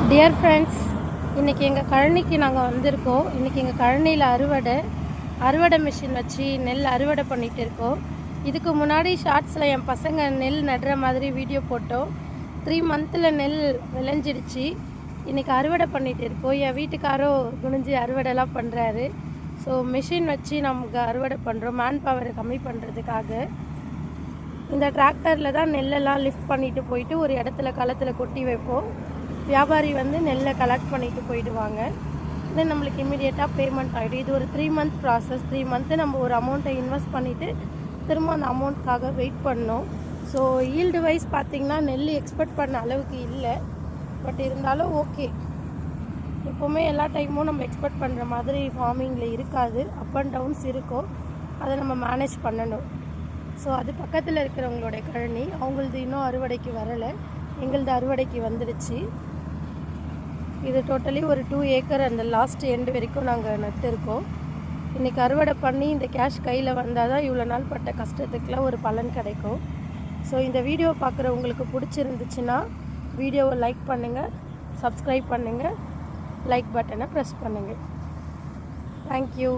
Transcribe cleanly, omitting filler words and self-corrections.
Dear friends, இன்றைக்கி எங்கள் கழனிக்கு நாங்கள் வந்திருக்கோம். இன்றைக்கி எங்கள் கழனியில் அறுவடை மிஷின் வச்சு நெல் அறுவடை பண்ணிகிட்டு இருக்கோம். இதுக்கு முன்னாடி ஷார்ட்ஸில் என் பசங்க நெல் நடுற மாதிரி வீடியோ போட்டோம். 3 மந்தில் நெல் விளைஞ்சிடுச்சு. இன்றைக்கி அறுவடை பண்ணிகிட்டு இருக்கோம். என் வீட்டுக்காரோ குனிஞ்சு அறுவடைலாம் பண்ணுறாரு. ஸோ மிஷின் வச்சு நமக்கு அறுவடை பண்ணுறோம், மேன் பவரை கம்மி பண்ணுறதுக்காக. இந்த டிராக்டரில் தான் நெல்லெல்லாம் லிஃப்ட் பண்ணிட்டு போயிட்டு ஒரு இடத்துல களத்தில் கொட்டி வைப்போம். வியாபாரி வந்து நெல்லை கலெக்ட் பண்ணிட்டு போயிடுவாங்க. இது நம்மளுக்கு இமீடியட்டாக பேமெண்ட் ஆகிடும். இது ஒரு 3 மந்த் ப்ராசஸ். 3 மந்த்து நம்ம ஒரு அமௌண்ட்டை இன்வெஸ்ட் பண்ணிவிட்டு திரும்ப அந்த அமௌண்ட்காக வெயிட் பண்ணோம். ஸோ ஈல்டு வைஸ் பார்த்திங்கன்னா நெல் எக்ஸ்பெக்ட் பண்ண அளவுக்கு இல்லை. பட் இருந்தாலும் ஓகே. எப்போவுமே எல்லா டைமும் நம்ம எக்ஸ்பெக்ட் பண்ணுற மாதிரி ஃபார்மிங்கில் இருக்காது. அப் அண்ட் டவுன்ஸ் இருக்கும். அதை நம்ம மேனேஜ் பண்ணணும். ஸோ அது பக்கத்தில் இருக்கிறவங்களோட கழனி, அவங்களது இன்னும் அறுவடைக்கு வரலை. எங்களது அறுவடைக்கு வந்துடுச்சு. இது டோட்டலி ஒரு 2 ஏக்கர் அந்த லாஸ்ட் எண்டு வரைக்கும் நாங்கள் நட்டுருக்கோம். இன்றைக்கி அறுவடை பண்ணி இந்த கேஷ் கையில் வந்தால் தான் இவ்வளோ நாள் பட்ட கஷ்டத்துக்குலாம் ஒரு பலன் கிடைக்கும். ஸோ இந்த வீடியோ பார்க்குறவங்களுக்கு பிடிச்சிருந்துச்சுன்னா வீடியோவை லைக் பண்ணுங்கள், சப்ஸ்கிரைப் பண்ணுங்கள், லைக் பட்டனை ப்ரெஸ் பண்ணுங்கள். தேங்க்யூ.